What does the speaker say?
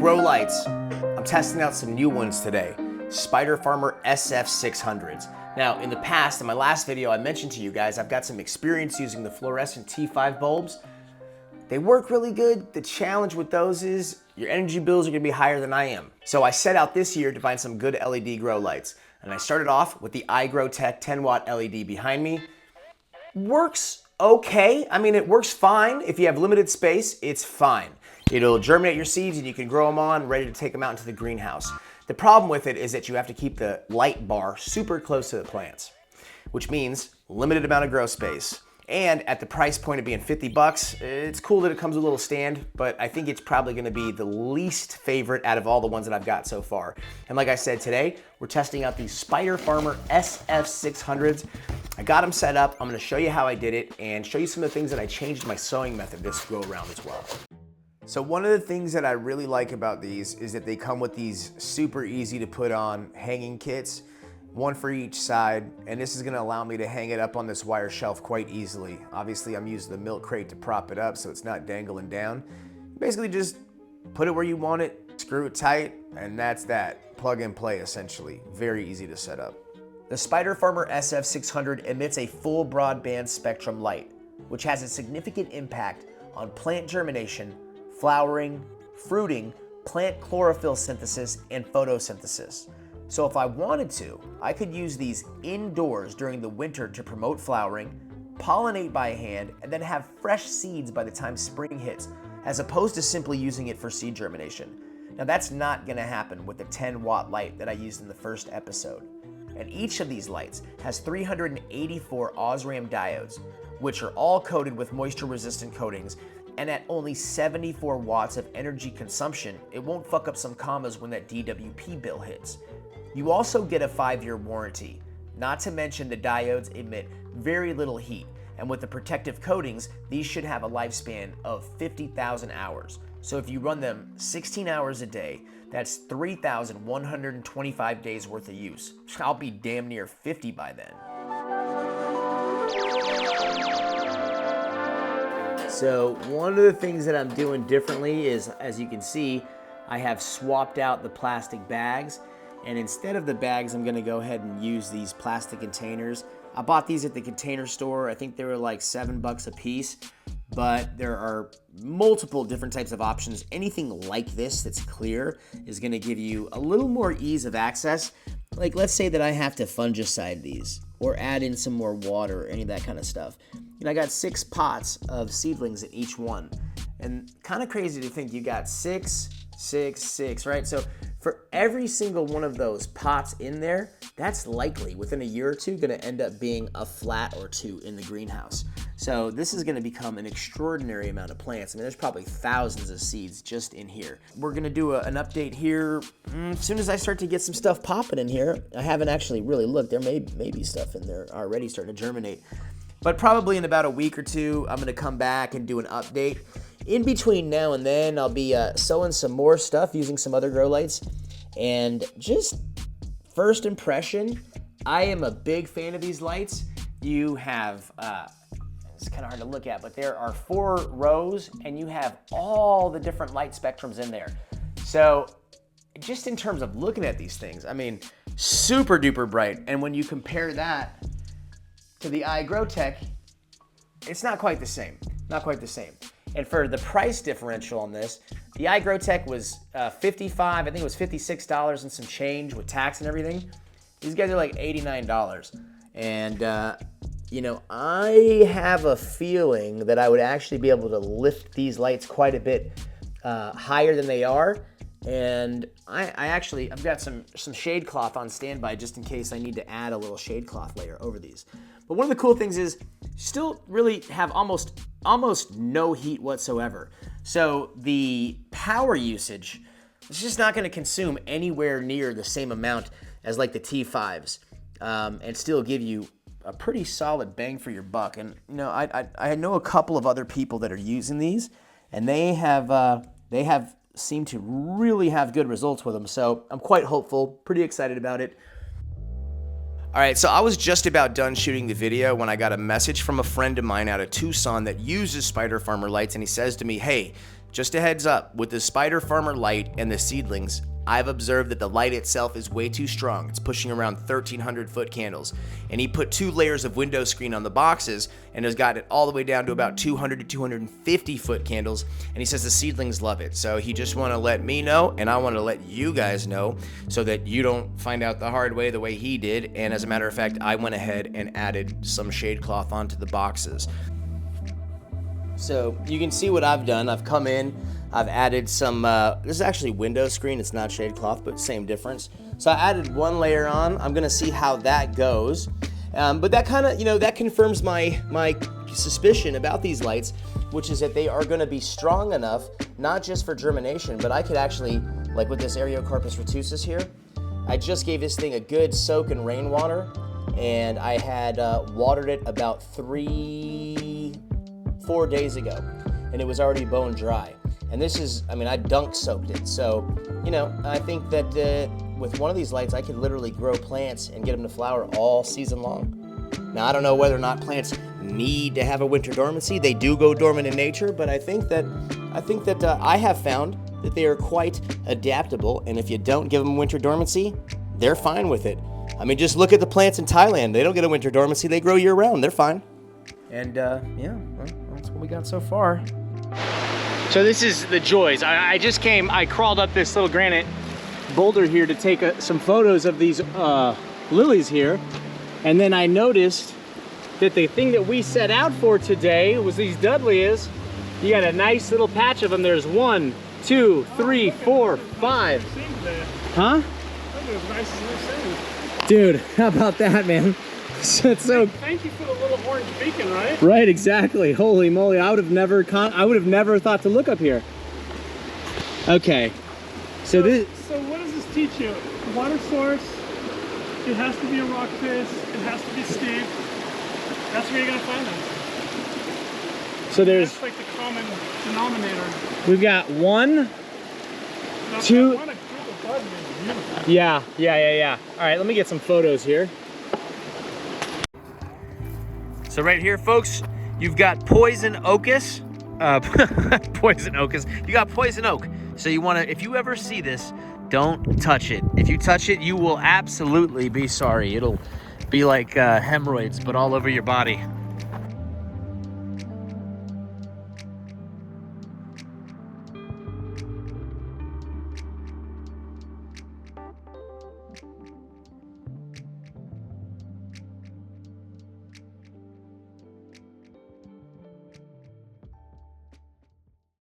grow lights. I'm testing out some new ones today. Spider Farmer SF600s. Now, in the past, in my last video, I mentioned to you guys, I've got some experience using the fluorescent T5 bulbs. They work really good. The challenge with those is your energy bills are gonna be higher than I am. So I set out this year to find some good LED grow lights. And I started off with the iGrowTech 10-watt LED behind me. Works okay. I mean, it works fine. If you have limited space, it's fine. It'll germinate your seeds and you can grow them on, ready to take them out into the greenhouse. The problem with it is that you have to keep the light bar super close to the plants, which means limited amount of grow space. And at the price point of being 50 bucks, it's cool that it comes with a little stand, but I think it's probably gonna be the least favorite out of all the ones that I've got so far. And like I said, today, we're testing out these Spider Farmer SF600s. I got them set up. I'm gonna show you how I did it and show you some of the things that I changed my sowing method this go around as well. So one of the things that I really like about these is that they come with these super easy to put on hanging kits, one for each side, and this is gonna allow me to hang it up on this wire shelf quite easily. Obviously, I'm using the milk crate to prop it up so it's not dangling down. Basically just put it where you want it, screw it tight, and that's that. Plug and play, essentially. Very easy to set up. The Spider Farmer SF600 emits a full broadband spectrum light, which has a significant impact on plant germination, flowering, fruiting, plant chlorophyll synthesis, and photosynthesis. So if I wanted to, I could use these indoors during the winter to promote flowering, pollinate by hand, and then have fresh seeds by the time spring hits, as opposed to simply using it for seed germination. Now that's not gonna happen with the 10-watt light that I used in the first episode. And each of these lights has 384 Osram diodes, which are all coated with moisture-resistant coatings, and at only 74 watts of energy consumption, it won't fuck up some commas when that DWP bill hits. You also get a 5-year warranty. Not to mention the diodes emit very little heat, and with the protective coatings, these should have a lifespan of 50,000 hours. So if you run them 16 hours a day, that's 3,125 days worth of use. I'll be damn near 50 by then. So one of the things that I'm doing differently is, as you can see, I have swapped out the plastic bags, and instead of the bags, I'm gonna go ahead and use these plastic containers. I bought these at the Container Store. I think they were like $7 a piece, but there are multiple different types of options. Anything like this that's clear is gonna give you a little more ease of access. Like, let's say that I have to fungicide these or add in some more water or any of that kind of stuff. I got 6 pots of seedlings in each one. And kind of crazy to think you got 6, 6, 6, right? So for every single one of those pots in there, that's likely within a year or two gonna end up being a flat or two in the greenhouse. So this is gonna become an extraordinary amount of plants. I mean, there's probably thousands of seeds just in here. We're gonna do an update here as soon as I start to get some stuff popping in here. I haven't actually really looked. There may be stuff in there already starting to germinate. But probably in about a week or two, I'm gonna come back and do an update. In between now and then, I'll be sowing some more stuff using some other grow lights. And just first impression, I am a big fan of these lights. You have, it's kind of hard to look at, but there are 4 rows and you have all the different light spectrums in there. So just in terms of looking at these things, I mean, super duper bright. And when you compare that to the iGrowTech, it's not quite the same, not quite the same. And for the price differential on this, the iGrowTech was $55, I think it was $56 and some change with tax and everything. These guys are like $89. And you know, I have a feeling that I would actually be able to lift these lights quite a bit higher than they are. And I've got some shade cloth on standby just in case I need to add a little shade cloth layer over these. But one of the cool things is still really have almost no heat whatsoever. So the power usage is just not gonna consume anywhere near the same amount as like the T5s and still give you a pretty solid bang for your buck. And you know, I know a couple of other people that are using these and they have seemed to really have good results with them. So I'm quite hopeful, pretty excited about it. All right, so I was just about done shooting the video when I got a message from a friend of mine out of Tucson that uses Spider Farmer lights, and he says to me, hey, Just a heads up, with the Spider Farmer light and the seedlings, I've observed that the light itself is way too strong. It's pushing around 1,300 foot candles. And he put 2 layers of window screen on the boxes and has got it all the way down to about 200 to 250 foot candles. And he says the seedlings love it. So he just want to let me know, and I want to let you guys know so that you don't find out the hard way the way he did. And as a matter of fact, I went ahead and added some shade cloth onto the boxes. So you can see what I've done. I've come in, I've added some, this is actually window screen, it's not shade cloth, but same difference. So I added 1 layer on. I'm gonna see how that goes. But that kind of, that confirms my suspicion about these lights, which is that they are gonna be strong enough, not just for germination, but I could actually, like with this Ariocarpus retusus here, I just gave this thing a good soak in rainwater, and I had watered it about 4 days ago, and it was already bone dry. And this is, I dunk soaked it. So, I think that with one of these lights, I could literally grow plants and get them to flower all season long. Now, I don't know whether or not plants need to have a winter dormancy. They do go dormant in nature, but I think that I have found that they are quite adaptable. And if you don't give them winter dormancy, they're fine with it. Just look at the plants in Thailand. They don't get a winter dormancy. They grow year round. They're fine. And well, that's what we got so far. So this is the joys. I crawled up this little granite boulder here to take some photos of these lilies here. And then I noticed that the thing that we set out for today was these Dudleyias. You got a nice little patch of them. There's 1, 2, 3, 4, 5. Huh? Dude, how about that, man? It's so. Thank you for the little orange beacon, right? Right, exactly. Holy moly! I would have never thought to look up here. Okay, so this. So what does this teach you? Water source. It has to be a rock face. It has to be steep. That's where you're gonna find them. So there's. That's like the common denominator. We've got 1, 2. Yeah. All right, let me get some photos here. So right here, folks, you've got poison ocus. Poison ocus. You got poison oak. So you want to, if you ever see this, don't touch it. If you touch it, you will absolutely be sorry. It'll be like hemorrhoids, but all over your body.